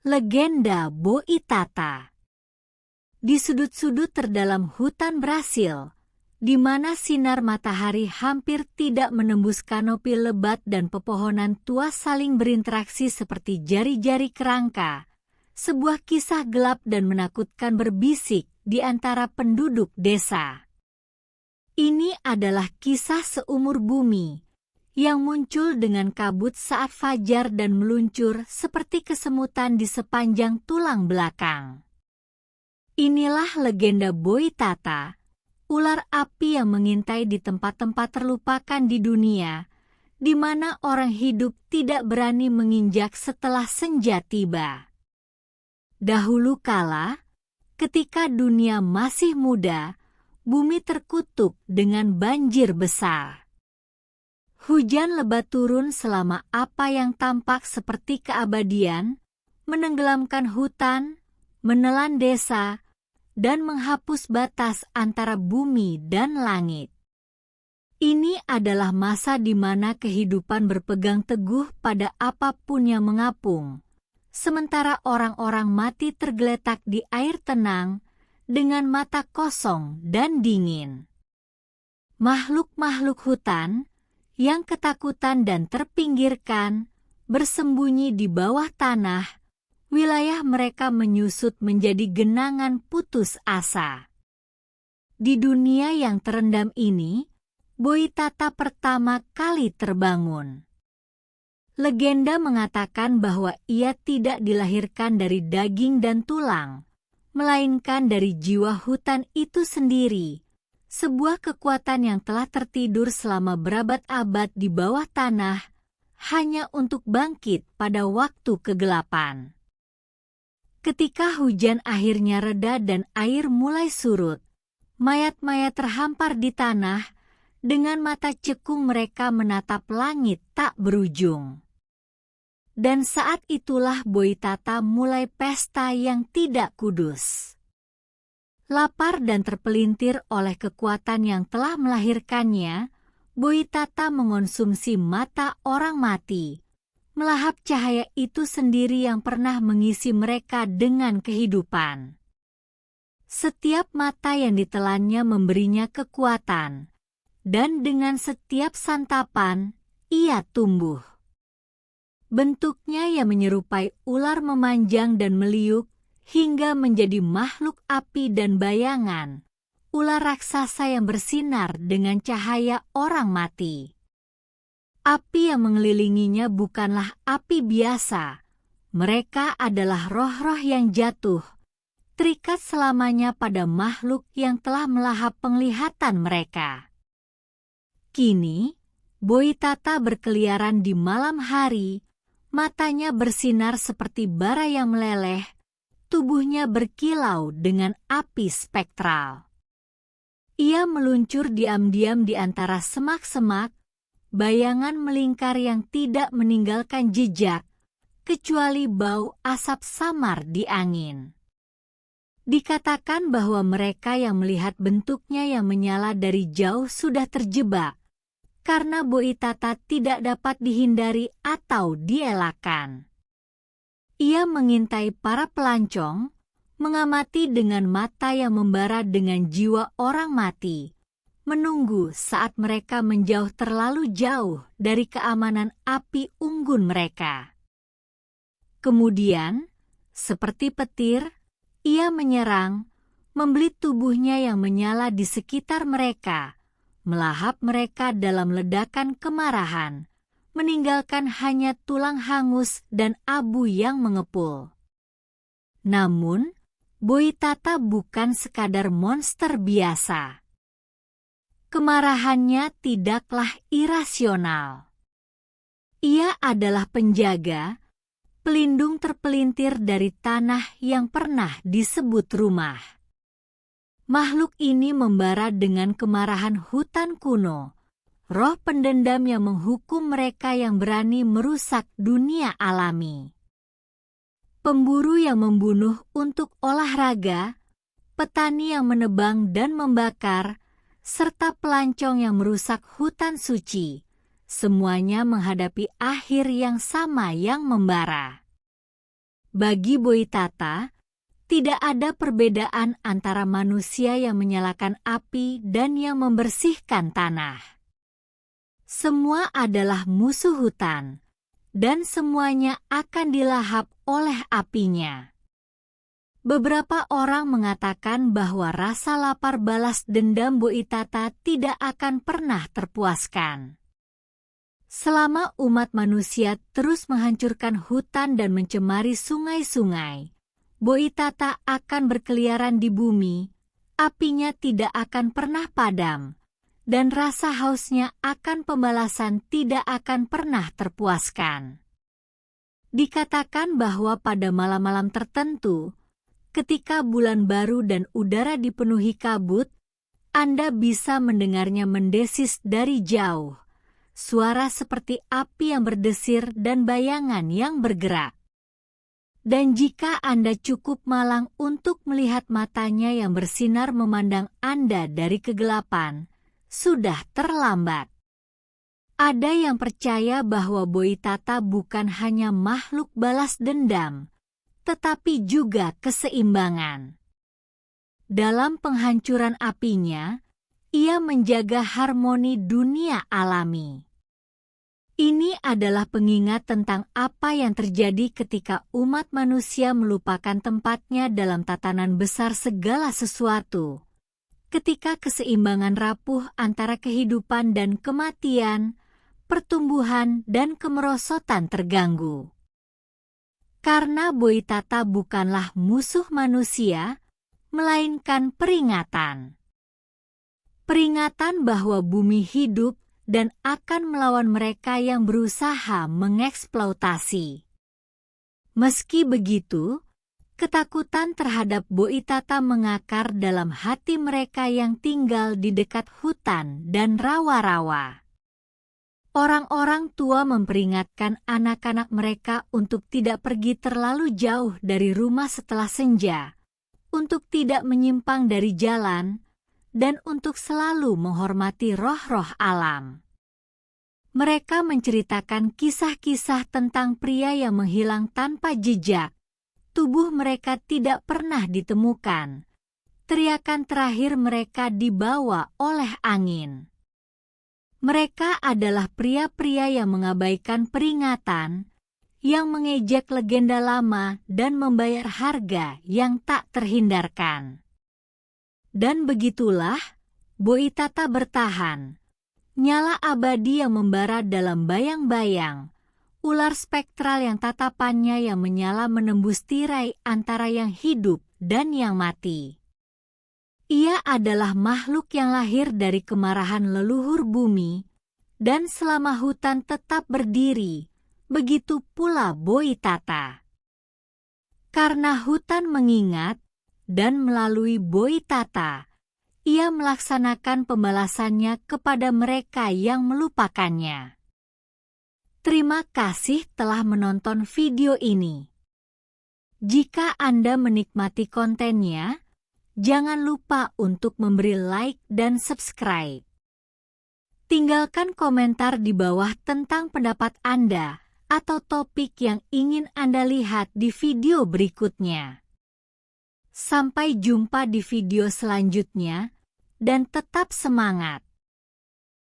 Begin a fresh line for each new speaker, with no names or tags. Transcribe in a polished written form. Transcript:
Legenda Boitata. Di sudut-sudut terdalam hutan Brasil, di mana sinar matahari hampir tidak menembus kanopi lebat dan pepohonan tua saling berinteraksi seperti jari-jari kerangka, sebuah kisah gelap dan menakutkan berbisik di antara penduduk desa. Ini adalah kisah seumur bumi, yang muncul dengan kabut saat fajar dan meluncur seperti kesemutan di sepanjang tulang belakang. Inilah legenda Boitata, ular api yang mengintai di tempat-tempat terlupakan di dunia, di mana orang hidup tidak berani menginjak setelah senja tiba. Dahulu kala, ketika dunia masih muda, bumi terkutuk dengan banjir besar. Hujan lebat turun selama apa yang tampak seperti keabadian, menenggelamkan hutan, menelan desa, dan menghapus batas antara bumi dan langit. Ini adalah masa di mana kehidupan berpegang teguh pada apapun yang mengapung, sementara orang-orang mati tergeletak di air tenang dengan mata kosong dan dingin. Makhluk-makhluk hutan yang ketakutan dan terpinggirkan, bersembunyi di bawah tanah, wilayah mereka menyusut menjadi genangan putus asa. Di dunia yang terendam ini, Boitata pertama kali terbangun. Legenda mengatakan bahwa ia tidak dilahirkan dari daging dan tulang, melainkan dari jiwa hutan itu sendiri, sebuah kekuatan yang telah tertidur selama berabad-abad di bawah tanah, hanya untuk bangkit pada waktu kegelapan. Ketika hujan akhirnya reda dan air mulai surut, mayat-mayat terhampar di tanah, dengan mata cekung mereka menatap langit tak berujung. Dan saat itulah Boitata mulai pesta yang tidak kudus. Lapar dan terpelintir oleh kekuatan yang telah melahirkannya, Boitata mengonsumsi mata orang mati, melahap cahaya itu sendiri yang pernah mengisi mereka dengan kehidupan. Setiap mata yang ditelannya memberinya kekuatan, dan dengan setiap santapan, ia tumbuh. Bentuknya yang menyerupai ular memanjang dan meliuk, hingga menjadi makhluk api dan bayangan, ular raksasa yang bersinar dengan cahaya orang mati. Api yang mengelilinginya bukanlah api biasa, mereka adalah roh-roh yang jatuh, terikat selamanya pada makhluk yang telah melahap penglihatan mereka. Kini, Boitata berkeliaran di malam hari, matanya bersinar seperti bara yang meleleh, tubuhnya berkilau dengan api spektral. Ia meluncur diam-diam di antara semak-semak, bayangan melingkar yang tidak meninggalkan jejak, kecuali bau asap samar di angin. Dikatakan bahwa mereka yang melihat bentuknya yang menyala dari jauh sudah terjebak, karena Boitata tidak dapat dihindari atau dielakkan. Ia mengintai para pelancong, mengamati dengan mata yang membara dengan jiwa orang mati, menunggu saat mereka menjauh terlalu jauh dari keamanan api unggun mereka. Kemudian, seperti petir, ia menyerang, membelit tubuhnya yang menyala di sekitar mereka, melahap mereka dalam ledakan kemarahan, meninggalkan hanya tulang hangus dan abu yang mengepul. Namun, Boitata bukan sekadar monster biasa. Kemarahannya tidaklah irasional. Ia adalah penjaga, pelindung terpelintir dari tanah yang pernah disebut rumah. Makhluk ini membara dengan kemarahan hutan kuno, roh pendendam yang menghukum mereka yang berani merusak dunia alami. Pemburu yang membunuh untuk olahraga, petani yang menebang dan membakar, serta pelancong yang merusak hutan suci, semuanya menghadapi akhir yang sama yang membara. Bagi Boitata, tidak ada perbedaan antara manusia yang menyalakan api dan yang membersihkan tanah. Semua adalah musuh hutan, dan semuanya akan dilahap oleh apinya. Beberapa orang mengatakan bahwa rasa lapar balas dendam Boitata tidak akan pernah terpuaskan. Selama umat manusia terus menghancurkan hutan dan mencemari sungai-sungai, Boitata akan berkeliaran di bumi, apinya tidak akan pernah padam, dan rasa hausnya akan pembalasan tidak akan pernah terpuaskan. Dikatakan bahwa pada malam-malam tertentu, ketika bulan baru dan udara dipenuhi kabut, Anda bisa mendengarnya mendesis dari jauh. Suara seperti api yang berdesir dan bayangan yang bergerak. Dan jika Anda cukup malang untuk melihat matanya yang bersinar memandang Anda dari kegelapan, sudah terlambat. Ada yang percaya bahwa Boitata bukan hanya makhluk balas dendam, tetapi juga keseimbangan. Dalam penghancuran apinya, ia menjaga harmoni dunia alami. Ini adalah pengingat tentang apa yang terjadi ketika umat manusia melupakan tempatnya dalam tatanan besar segala sesuatu. Ketika keseimbangan rapuh antara kehidupan dan kematian, pertumbuhan dan kemerosotan terganggu. Karena Boitata bukanlah musuh manusia, melainkan peringatan. Peringatan bahwa bumi hidup dan akan melawan mereka yang berusaha mengeksploitasi. Meski begitu, ketakutan terhadap Boitata mengakar dalam hati mereka yang tinggal di dekat hutan dan rawa-rawa. Orang-orang tua memperingatkan anak-anak mereka untuk tidak pergi terlalu jauh dari rumah setelah senja, untuk tidak menyimpang dari jalan, dan untuk selalu menghormati roh-roh alam. Mereka menceritakan kisah-kisah tentang pria yang menghilang tanpa jejak. Tubuh mereka tidak pernah ditemukan. Teriakan terakhir mereka dibawa oleh angin. Mereka adalah pria-pria yang mengabaikan peringatan, yang mengejek legenda lama dan membayar harga yang tak terhindarkan. Dan begitulah, Boitata bertahan. Nyala abadi yang membara dalam bayang-bayang, ular spektral yang tatapannya yang menyala menembus tirai antara yang hidup dan yang mati. Ia adalah makhluk yang lahir dari kemarahan leluhur bumi, dan selama hutan tetap berdiri, begitu pula Boitata. Karena hutan mengingat, dan melalui Boitata, ia melaksanakan pembalasannya kepada mereka yang melupakannya. Terima kasih telah menonton video ini. Jika Anda menikmati kontennya, jangan lupa untuk memberi like dan subscribe. Tinggalkan komentar di bawah tentang pendapat Anda atau topik yang ingin Anda lihat di video berikutnya. Sampai jumpa di video selanjutnya, dan tetap semangat!